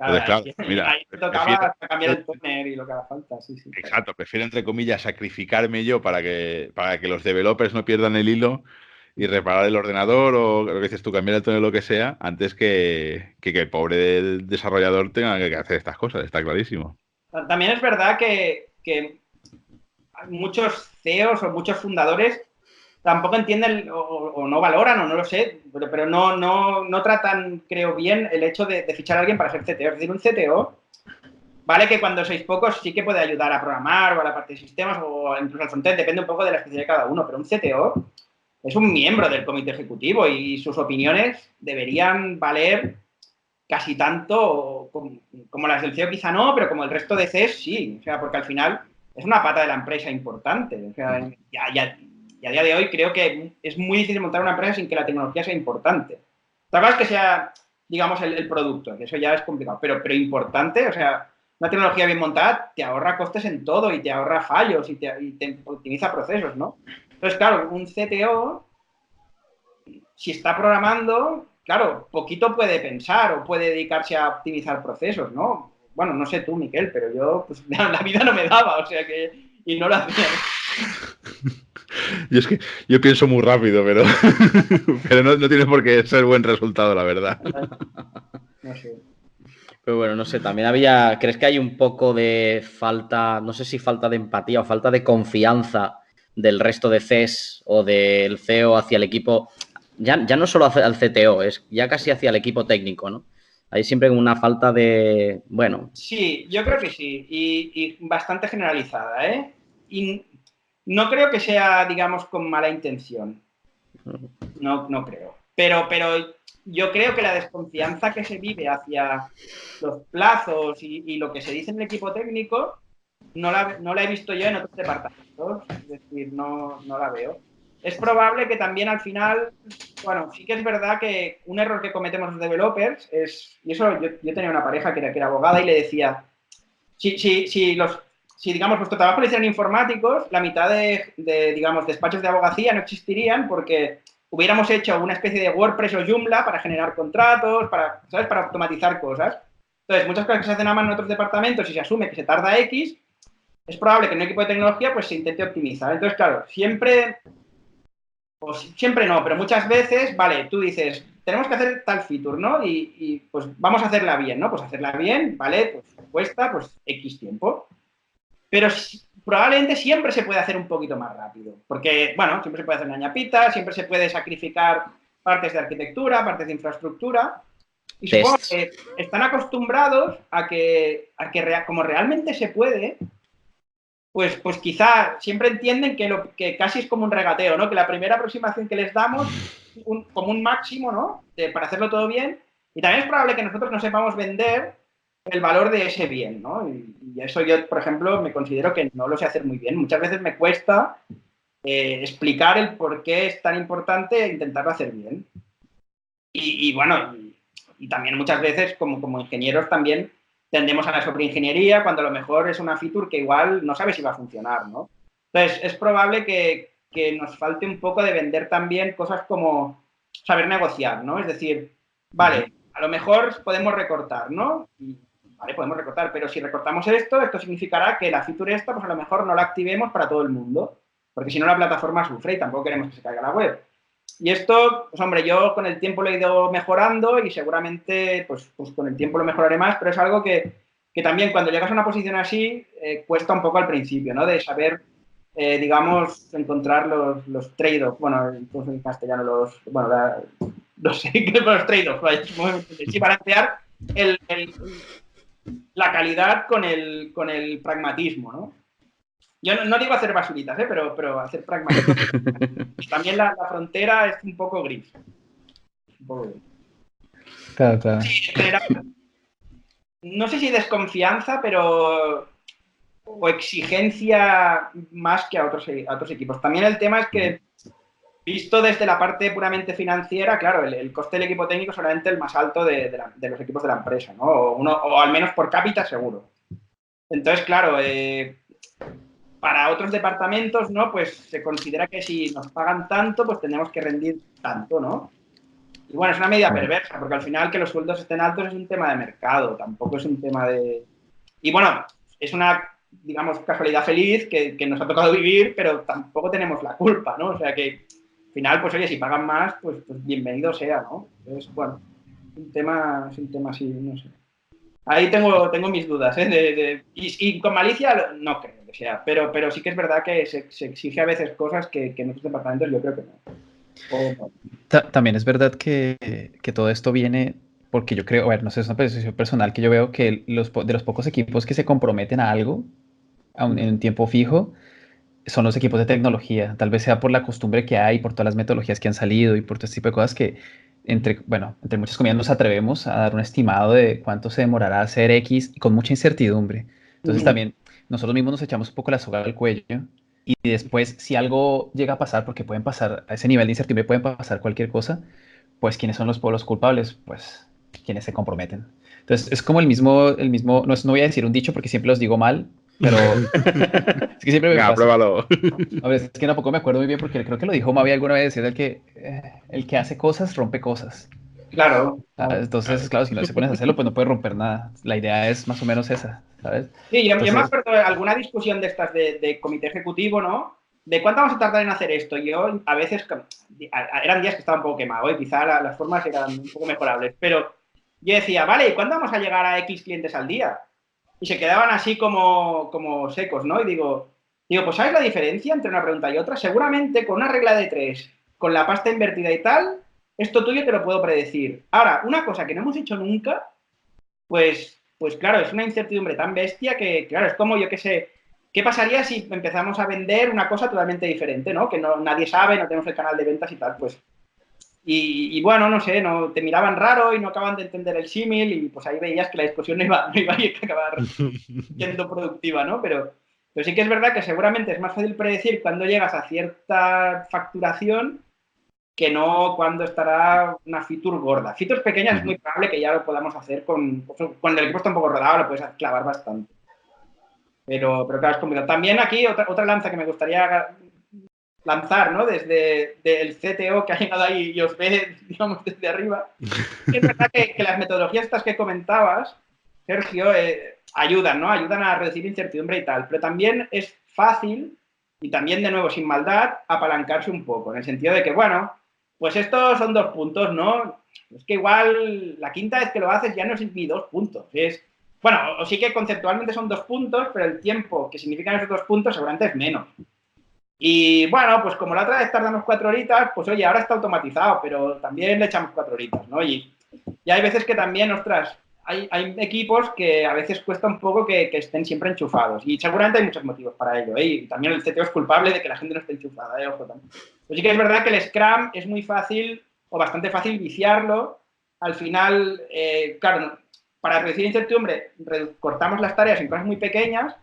Entonces, claro, mira, ahí te tocaba cambiar el toner y lo que haga falta, sí. Exacto, prefiero, entre comillas, sacrificarme yo para que los developers no pierdan el hilo y reparar el ordenador o lo que dices tú, cambiar el tono o lo que sea, antes que el pobre desarrollador tenga que hacer estas cosas, está clarísimo. También es verdad que muchos CEOs o muchos fundadores tampoco entienden o no valoran o no lo sé, pero no tratan, creo, bien el hecho de fichar a alguien para ser CTO. Es decir, un CTO, vale que cuando sois pocos sí que puede ayudar a programar o a la parte de sistemas o incluso al frontend, depende un poco de la especialidad de cada uno, pero un CTO es un miembro del comité ejecutivo y sus opiniones deberían valer casi tanto como las del CEO, quizá no, pero como el resto de CEs sí, o sea, porque al final es una pata de la empresa importante, o sea, y a día de hoy creo que es muy difícil montar una empresa sin que la tecnología sea importante. Otra cosa es digamos, el producto, que eso ya es complicado, pero importante, o sea, una tecnología bien montada te ahorra costes en todo y te ahorra fallos y te optimiza procesos, ¿no? Entonces, claro, un CTO, si está programando, claro, poquito puede pensar o puede dedicarse a optimizar procesos, ¿no? Bueno, no sé tú, Miquel, pero yo, pues, la vida no me daba, o sea que, y no lo hacía. Yo es que yo pienso muy rápido, pero, pero no tiene por qué ser buen resultado, la verdad. No sé. Pero bueno, no sé, también ¿crees que hay un poco de falta, no sé si falta de empatía o falta de confianza del resto de CES o del CEO hacia el equipo? Ya no solo al CTO, es ya casi hacia el equipo técnico, ¿no? Hay siempre una falta de, bueno. Sí, yo creo que sí, y bastante generalizada, ¿eh? Y no creo que sea, digamos, con mala intención. No creo. Pero yo creo que la desconfianza que se vive hacia los plazos y lo que se dice en el equipo técnico no la he visto yo en otros departamentos. Es decir, no la veo. Es probable que también al final, bueno, sí que es verdad que un error que cometemos los developers es, y eso yo tenía una pareja que era abogada y le decía, si digamos, vuestro trabajo lo hicieran informáticos, la mitad de, digamos, despachos de abogacía no existirían porque hubiéramos hecho una especie de WordPress o Joomla para generar contratos, ¿sabes? Para automatizar cosas. Entonces, muchas cosas que se hacen a mano en otros departamentos y se asume que se tarda X, es probable que en un equipo de tecnología pues se intente optimizar. Entonces, claro, siempre no, pero muchas veces, vale, tú dices, tenemos que hacer tal feature, ¿no? Y pues vamos a hacerla bien, ¿no? Pues hacerla bien, ¿vale? Pues cuesta, pues X tiempo. Pero probablemente siempre se puede hacer un poquito más rápido. Porque, bueno, siempre se puede hacer una ñapita, siempre se puede sacrificar partes de arquitectura, partes de infraestructura. Y supongo que están acostumbrados a que como realmente se puede, pues quizá siempre entienden que casi es como un regateo, ¿no? Que la primera aproximación que les damos como un máximo, ¿no? Para hacerlo todo bien. Y también es probable que nosotros no sepamos vender el valor de ese bien, ¿no? Y eso yo, por ejemplo, me considero que no lo sé hacer muy bien. Muchas veces me cuesta explicar el por qué es tan importante intentarlo hacer bien. Y bueno, y también muchas veces como ingenieros también tendemos a la sobreingeniería cuando a lo mejor es una feature que igual no sabe si va a funcionar, ¿no? Entonces, es probable que nos falte un poco de vender también cosas como saber negociar, ¿no? Es decir, vale, a lo mejor podemos recortar, ¿no? Vale, podemos recortar, pero si recortamos esto significará que la feature esta, pues a lo mejor no la activemos para todo el mundo, porque si no la plataforma sufre y tampoco queremos que se caiga la web. Y esto, pues hombre, yo con el tiempo lo he ido mejorando y seguramente pues con el tiempo lo mejoraré más, pero es algo que también cuando llegas a una posición así cuesta un poco al principio, ¿no? De saber, digamos, encontrar los trade-offs, bueno, en castellano no sé qué son los trade-offs, vaya, sí, balancear la calidad con el pragmatismo, ¿no? Yo no digo hacer basuritas, pero hacer pragmatismo. También la frontera es un poco gris. Claro. Sí, no sé si desconfianza, pero o exigencia más que a otros equipos. También el tema es que, visto desde la parte puramente financiera, claro, el coste del equipo técnico es solamente el más alto de los equipos de la empresa, ¿no? O al menos por cápita, seguro. Entonces, claro, para otros departamentos, ¿no? Pues se considera que si nos pagan tanto, pues tenemos que rendir tanto, ¿no? Y bueno, es una medida perversa, porque al final que los sueldos estén altos es un tema de mercado, tampoco es un tema de... Y bueno, es una, digamos, casualidad feliz que nos ha tocado vivir, pero tampoco tenemos la culpa, ¿no? O sea que al final, pues oye, si pagan más, pues bienvenido sea, ¿no? Entonces, bueno, es un tema así, no sé. Ahí tengo mis dudas, ¿eh? Y con malicia no creo que sea, pero sí que es verdad que se exige a veces cosas que en otros departamentos yo creo que no. También es verdad que todo esto viene porque yo creo, a ver, no sé, es una percepción personal que yo veo que de los pocos equipos que se comprometen a algo en un tiempo fijo son los equipos de tecnología. Tal vez sea por la costumbre que hay, por todas las metodologías que han salido y por todo este tipo de cosas que entre muchas comillas nos atrevemos a dar un estimado de cuánto se demorará hacer X y con mucha incertidumbre. Entonces también nosotros mismos nos echamos un poco la soga al cuello y después si algo llega a pasar, porque pueden pasar a ese nivel de incertidumbre, pueden pasar cualquier cosa, pues ¿quiénes son los pueblos culpables? Pues quienes se comprometen. Entonces, es como el mismo, no, no voy a decir un dicho porque siempre los digo mal, pero es que siempre me Venga, pasa. pruébalo. A veces es que tampoco me acuerdo muy bien porque creo que lo dijo Mavi alguna vez, era el que hace cosas rompe cosas. Claro. ¿Sabes? Entonces, claro, si no se pones a hacerlo, pues no puedes romper nada. La idea es más o menos esa, ¿sabes? Sí, yo me Entonces, acuerdo de alguna discusión de estas de comité ejecutivo, ¿no? ¿De cuánto vamos a tardar en hacer esto? Yo a veces, eran días que estaba un poco quemado, y quizá las formas eran un poco mejorables, pero yo decía, vale, ¿y cuándo vamos a llegar a X clientes al día? Y se quedaban así como secos, ¿no? Y digo, pues ¿sabes la diferencia entre una pregunta y otra? Seguramente con una regla de 3, con la pasta invertida y tal, esto tuyo te lo puedo predecir. Ahora, una cosa que no hemos hecho nunca, pues claro, es una incertidumbre tan bestia que, claro, es como, yo qué sé, ¿qué pasaría si empezamos a vender una cosa totalmente diferente, ¿no? Que nadie sabe, no tenemos el canal de ventas y tal, pues. Y bueno, no sé, no, te miraban raro y no acaban de entender el símil y pues ahí veías que la discusión no iba a acabar siendo productiva, ¿no? Pero sí que es verdad que seguramente es más fácil predecir cuando llegas a cierta facturación que no cuando estará una feature gorda. Features pequeñas es muy probable que ya lo podamos hacer cuando el equipo está un poco rodado, lo puedes clavar bastante. Pero claro, es complicado. También aquí otra lanza que me gustaría lanzar, ¿no? Desde el CTO que ha llegado ahí y os ve, digamos, desde arriba. Es verdad que las metodologías estas que comentabas, Sergio, ayudan, ¿no? Ayudan a reducir incertidumbre y tal. Pero también es fácil, y también de nuevo sin maldad, apalancarse un poco, en el sentido de que, bueno, pues estos son 2 puntos, ¿no? Es que igual la quinta vez que lo haces ya no es ni 2 puntos. Bueno, o sí que conceptualmente son 2 puntos, pero el tiempo que significan esos 2 puntos seguramente es menos. Y bueno, pues como la otra vez tardamos 4 horitas, pues oye, ahora está automatizado, pero también le echamos 4 horitas, ¿no? Y hay veces que también, ostras, hay equipos que a veces cuesta un poco que estén siempre enchufados. Y seguramente hay muchos motivos para ello, ¿eh? Y también el CTO es culpable de que la gente no esté enchufada, ¿eh? Ojo también. Pero sí que es verdad que el Scrum es muy fácil, o bastante fácil, viciarlo. Al final, claro, para reducir incertidumbre, cortamos las tareas en cosas muy pequeñas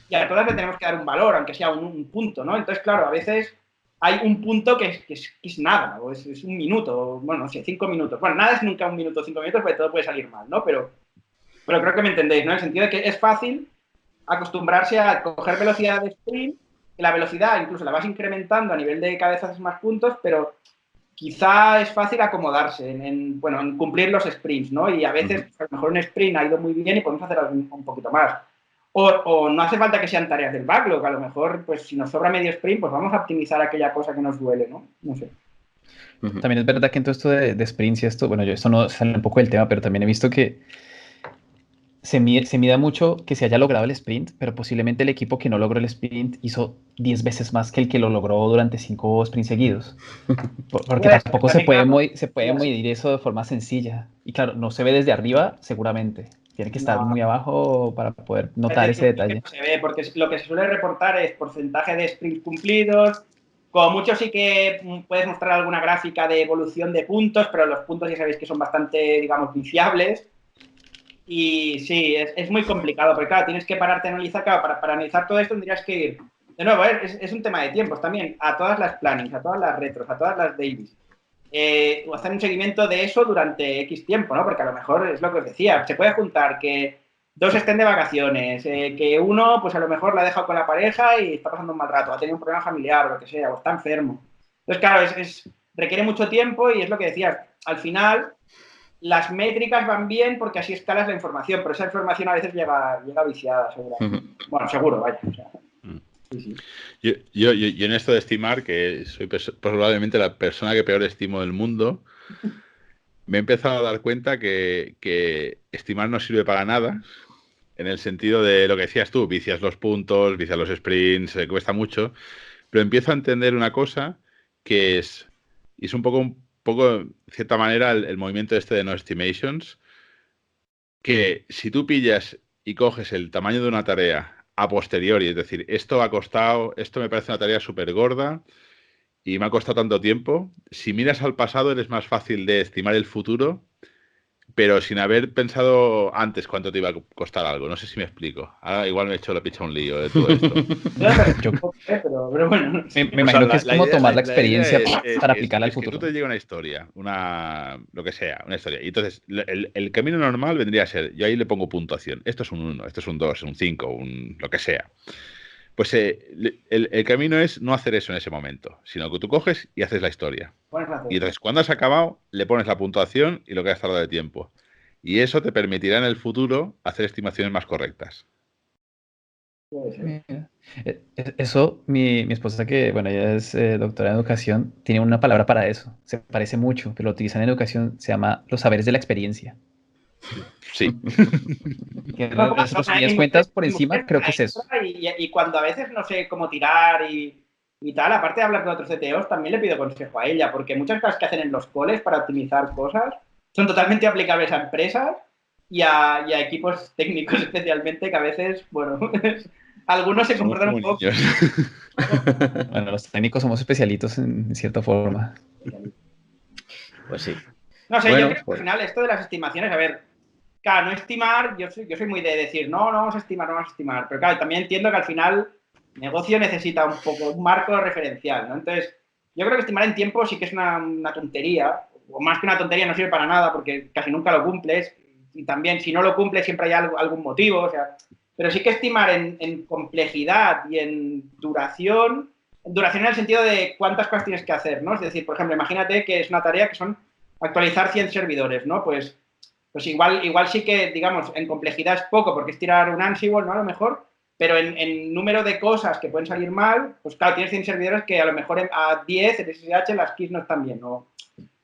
y a todas le tenemos que dar un valor, aunque sea un punto, ¿no? Entonces, claro, a veces hay un punto que es nada, o es un minuto, bueno, no sé, 5 minutos. Bueno, nada es nunca un minuto, 5 minutos, porque todo puede salir mal, ¿no? Pero creo que me entendéis, ¿no? En el sentido de que es fácil acostumbrarse a coger velocidad de sprint, que la velocidad incluso la vas incrementando a nivel de cada vez haces más puntos, pero quizá es fácil acomodarse en cumplir los sprints, ¿no? Y a veces, a lo mejor un sprint ha ido muy bien y podemos hacer un poquito más. O no hace falta que sean tareas del backlog, a lo mejor, pues si nos sobra medio sprint, pues vamos a optimizar aquella cosa que nos duele, ¿no? No sé. También es verdad que en todo esto de sprints y esto, bueno, yo esto no sale un poco del tema, pero también he visto que se mida mucho que se haya logrado el sprint, pero posiblemente el equipo que no logró el sprint hizo 10 veces más que el que lo logró durante 5 sprints seguidos. Porque tampoco se puede medir eso de forma sencilla. Y claro, no se ve desde arriba, seguramente. Tiene que estar muy abajo para poder notar ese detalle. No se ve, porque lo que se suele reportar es porcentaje de sprints cumplidos. Como mucho sí que puedes mostrar alguna gráfica de evolución de puntos, pero los puntos ya sabéis que son bastante, digamos, viciables. Y sí, es muy complicado, porque claro, tienes que pararte a analizar, claro, para analizar todo esto tendrías que ir, de nuevo, es un tema de tiempos también, a todas las plannings, a todas las retros, a todas las dailies. O hacer un seguimiento de eso durante X tiempo, ¿no? Porque a lo mejor es lo que os decía, se puede juntar que 2 estén de vacaciones, que uno, pues a lo mejor la ha dejado con la pareja y está pasando un mal rato, ha tenido un problema familiar o lo que sea, o está enfermo. Entonces, claro, requiere mucho tiempo y es lo que decías, al final las métricas van bien porque así escalas la información, pero esa información a veces llega viciada, seguro. Bueno, seguro, vaya. O sea, sí. Yo en esto de estimar, que soy probablemente la persona que peor estimo del mundo, me he empezado a dar cuenta que estimar no sirve para nada, en el sentido de lo que decías tú, vicias los puntos, vicias los sprints, cuesta mucho, pero empiezo a entender una cosa que es un poco, de cierta manera, el movimiento este de no estimations, que si tú pillas y coges el tamaño de una tarea a posteriori, es decir, esto me parece una tarea súper gorda y me ha costado tanto tiempo, si miras al pasado eres más fácil de estimar el futuro, pero sin haber pensado antes cuánto te iba a costar algo. No sé si me explico. Ahora igual me he hecho la picha un lío de todo esto. pero bueno. Me imagino que es como tomar la experiencia para aplicarla al que futuro. tú te llega una historia, lo que sea, una historia. Y entonces, el camino normal vendría a ser, yo ahí le pongo puntuación. Esto es un 1, esto es un 2, un 5, lo que sea. Pues el camino es no hacer eso en ese momento, sino que tú coges y haces la historia. Y entonces, cuando has acabado, le pones la puntuación y lo que has tardado de tiempo. Y eso te permitirá en el futuro hacer estimaciones más correctas. Eso, mi esposa, que bueno, ella es doctora en educación, tiene una palabra para eso. Se parece mucho, pero lo utilizan en educación, se llama los saberes de la experiencia. Sí. Que resumidas cuentas por encima, creo que es eso. Y cuando a veces no sé cómo tirar y tal, aparte de hablar con otros CTOs, también le pido consejo a ella, porque muchas cosas que hacen en los coles para optimizar cosas son totalmente aplicables a empresas y a equipos técnicos especialmente, que a veces, bueno, algunos se comportan un poco. Bueno, los técnicos somos especialitos en cierta forma. Pues sí. No sé, bueno, yo creo que al final esto de las estimaciones, a ver, claro, no estimar, yo soy muy de decir, no vamos a estimar, pero claro, también entiendo que al final el negocio necesita un poco un marco referencial, ¿no? Entonces, yo creo que estimar en tiempo sí que es una tontería, o más que una tontería no sirve para nada porque casi nunca lo cumples, y también si no lo cumples siempre hay algún motivo, o sea, pero sí que estimar en complejidad y en duración en el sentido de cuántas cosas tienes que hacer, ¿no? Es decir, por ejemplo, imagínate que es una tarea que son actualizar 100 servidores, ¿no? Pues igual sí que, digamos, en complejidad es poco, porque es tirar un Ansible, ¿no? A lo mejor, pero en número de cosas que pueden salir mal, pues claro, tienes 100 servidores que a lo mejor a 10 en SSH las keys no están bien, ¿no?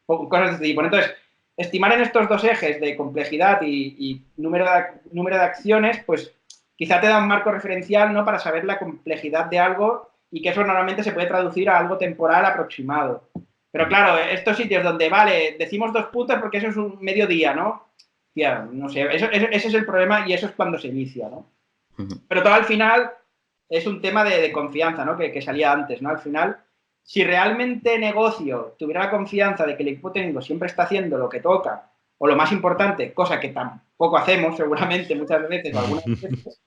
O cosas de este tipo. Entonces, estimar en estos dos ejes de complejidad y número de acciones, pues quizá te da un marco referencial, ¿no? Para saber la complejidad de algo y que eso normalmente se puede traducir a algo temporal aproximado. Pero claro, estos sitios donde, vale, decimos 2 puntos porque eso es un mediodía, ¿no? Tía, no sé, ese es el problema y eso es cuando se inicia, ¿no? Pero todo al final es un tema de confianza, ¿no? Que salía antes, ¿no? Al final, si realmente negocio tuviera la confianza de que el equipo técnico siempre está haciendo lo que toca, o lo más importante, cosa que tampoco hacemos seguramente muchas veces o algunas veces,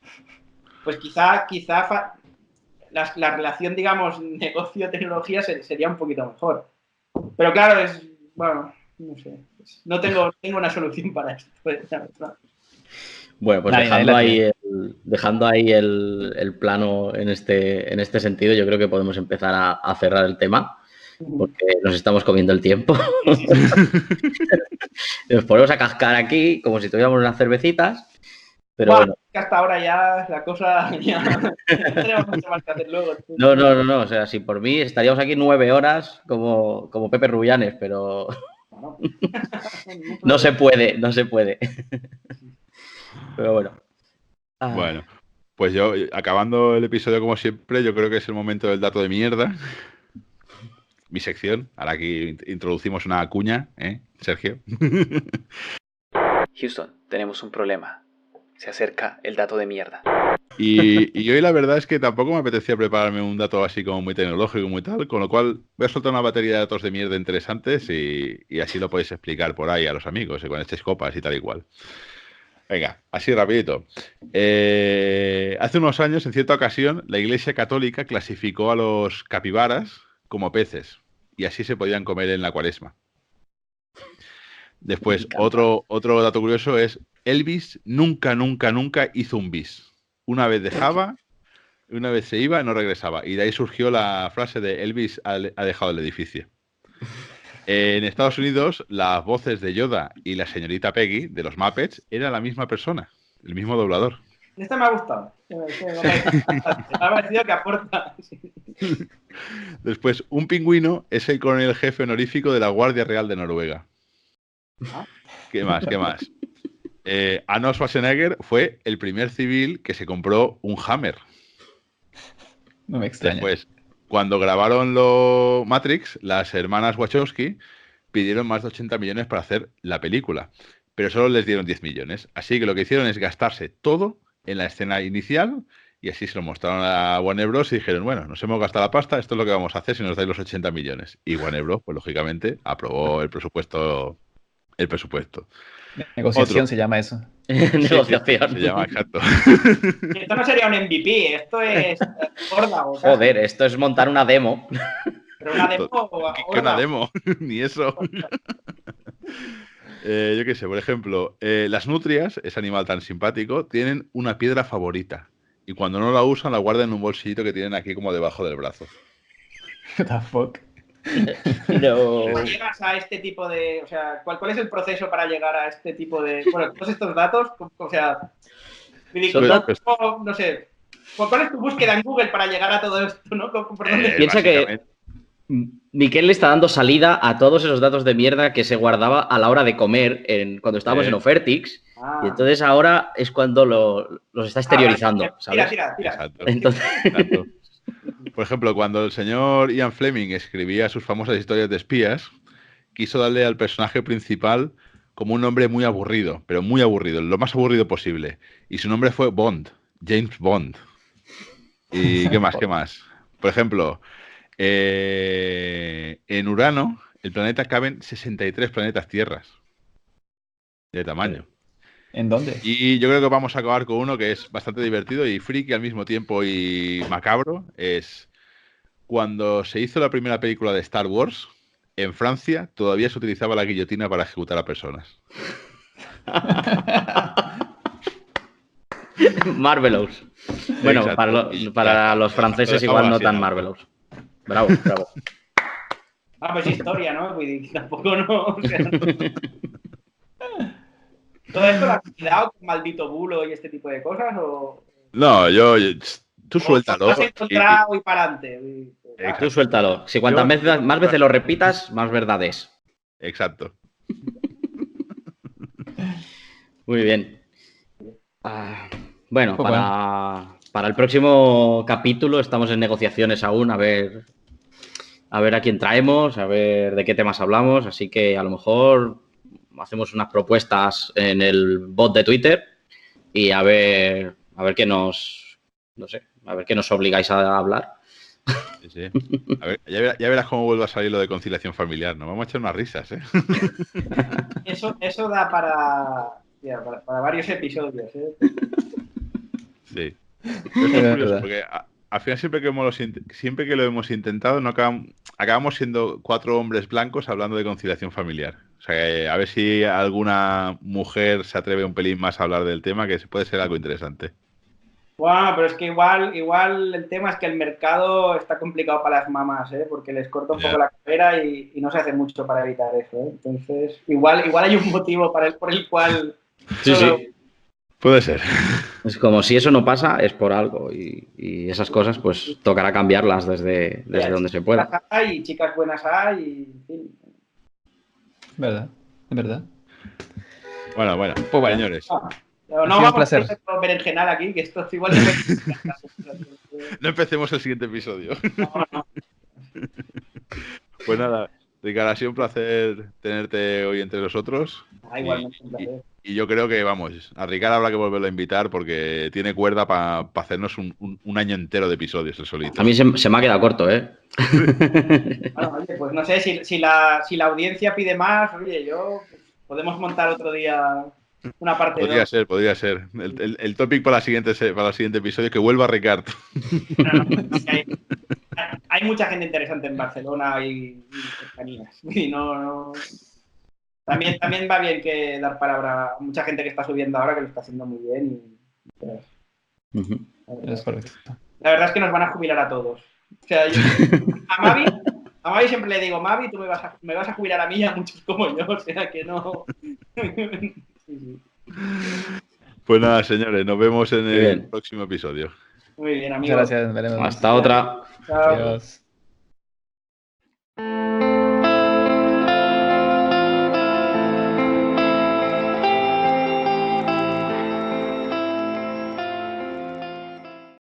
pues quizá la relación, digamos, negocio-tecnología sería un poquito mejor. Pero claro, bueno, no sé, no tengo una solución para esto. Bueno, pues dejando ahí el plano en este sentido, yo creo que podemos empezar a cerrar el tema, porque nos estamos comiendo el tiempo. Nos ponemos a cascar aquí como si tuviéramos unas cervecitas. Pero bueno. Que hasta ahora ya la cosa ya no tenemos mucho más que hacer luego. No. O sea, si por mí estaríamos aquí 9 horas como Pepe Rubianes, pero no se puede. Pero bueno. Bueno, pues yo, acabando el episodio como siempre, yo creo que es el momento del dato de mierda. Mi sección. Ahora aquí introducimos una cuña, ¿eh, Sergio? Houston, tenemos un problema. Se acerca el dato de mierda. Y hoy la verdad es que tampoco me apetecía prepararme un dato así como muy tecnológico y muy tal, con lo cual voy a soltar una batería de datos de mierda interesantes y así lo podéis explicar por ahí a los amigos, cuando estéis copas y tal y cual. Venga, así rapidito. Hace unos años, en cierta ocasión, la Iglesia Católica clasificó a los capibaras como peces y así se podían comer en la Cuaresma. Después, otro dato curioso es Elvis nunca hizo un bis. Una vez dejaba, una vez se iba, no regresaba. Y de ahí surgió la frase de Elvis ha dejado el edificio. En Estados Unidos, las voces de Yoda y la señorita Peggy, de los Muppets, eran la misma persona, el mismo doblador. Este me ha gustado. Me ha parecido que aporta. Después, un pingüino es el coronel jefe honorífico de la Guardia Real de Noruega. ¿Qué más? Arnold Schwarzenegger fue el primer civil que se compró un Hammer. No me extraña. Después, cuando grabaron los Matrix, las hermanas Wachowski pidieron más de 80 millones para hacer la película, pero solo les dieron 10 millones. Así que lo que hicieron es gastarse todo en la escena inicial y así se lo mostraron a Warner Bros. Y dijeron, bueno, nos hemos gastado la pasta, esto es lo que vamos a hacer si nos dais los 80 millones. Y Warner Bros., pues lógicamente, aprobó el presupuesto el presupuesto. Negociación Otro. se llama eso. Negociación. Se llama, exacto. Esto no sería un MVP, esto es órdago. ¿Sabes? Joder, esto es montar una demo. Pero una demo ¿Qué una demo? Ni eso. Yo qué sé, por ejemplo, las nutrias, ese animal tan simpático, tienen una piedra favorita. Y cuando no la usan, la guardan en un bolsillito que tienen aquí como debajo del brazo. What the fuck. No. ¿Cómo llegas a este tipo de, o sea, ¿cuál es el proceso para llegar a este tipo de, bueno, todos estos datos, o sea, no sé, ¿cuál es tu búsqueda en Google para llegar a todo esto, no? ¿Por dónde? Piensa que Miquel le está dando salida a todos esos datos de mierda que se guardaba a la hora de comer cuando estábamos en Ofertix. Y entonces ahora es cuando los está exteriorizando, ¿sabes? Tira. Exacto. Entonces... Exacto. Por ejemplo, cuando el señor Ian Fleming escribía sus famosas historias de espías, quiso darle al personaje principal como un nombre muy aburrido, pero muy aburrido, lo más aburrido posible. Y su nombre fue Bond, James Bond. ¿Y qué más? ¿Qué más? Por ejemplo, en Urano, el planeta caben 63 planetas tierras de tamaño. ¿En dónde? Y yo creo que vamos a acabar con uno que es bastante divertido y friki al mismo tiempo y macabro. Es cuando se hizo la primera película de Star Wars, en Francia todavía se utilizaba la guillotina para ejecutar a personas. Marvelous. Bueno, Exacto. para los franceses igual no tan Marvelous. Bravo. Pues historia, ¿no? Tampoco no. O sea, ¿todo esto lo has cuidado con maldito bulo y este tipo de cosas? ¿O? No, tú suéltalo. Lo has encontrado y para adelante. Tú suéltalo. Si cuantas más veces lo repitas, más verdad es. Exacto. Muy bien. Bueno, para el próximo capítulo estamos en negociaciones aún, a ver a quién traemos, a ver de qué temas hablamos, así que a lo mejor hacemos unas propuestas en el bot de Twitter y a ver qué nos obligáis a hablar. Sí. A ver, ya verás cómo vuelve a salir lo de conciliación familiar. Nos vamos a echar unas risas, ¿eh? Eso da para varios episodios, ¿eh? Sí. Es curioso porque al final siempre que lo hemos intentado no acabamos siendo 4 hombres blancos hablando de conciliación familiar. O sea, a ver si alguna mujer se atreve un pelín más a hablar del tema, que puede ser algo interesante. Bueno, pero es que igual el tema es que el mercado está complicado para las mamás, ¿eh? Porque les corta un poco la carrera y no se hace mucho para evitar eso, ¿eh? Entonces, igual hay un motivo por el cual... Sí. Puede ser. Es como si eso no pasa, es por algo. Y esas cosas, pues, tocará cambiarlas desde donde se pueda. Hay chicas buenas hay, en fin. ¿Verdad? ¿Es verdad? Bueno, pues señores. No vamos a hacer berenjenal aquí, que esto es igual de... No empecemos el siguiente episodio. No. Pues nada, Ricardo, ha sido un placer tenerte hoy entre nosotros. Igualmente un placer. Y yo creo que, vamos, a Ricardo habrá que volverlo a invitar porque tiene cuerda para hacernos un año entero de episodios el solito. A mí se me ha quedado corto, ¿eh? Bueno, oye, pues no sé, si la audiencia pide más, oye, podemos montar otro día una parte. Podría ser. El topic para el siguiente episodio, que vuelva Ricardo. Hay mucha gente interesante en Barcelona y cercanías. Y no... También va bien que dar palabra a mucha gente que está subiendo ahora, que lo está haciendo muy bien. Es correcto. La verdad es que nos van a jubilar a todos. O sea, a Mavi siempre le digo, Mavi, tú me vas a jubilar a mí y a muchos como yo, o sea que no... Sí. Pues nada, señores, nos vemos en el próximo episodio. Muy bien, amigos. Muchas gracias, veremos. Hasta otra. Chao. Adiós.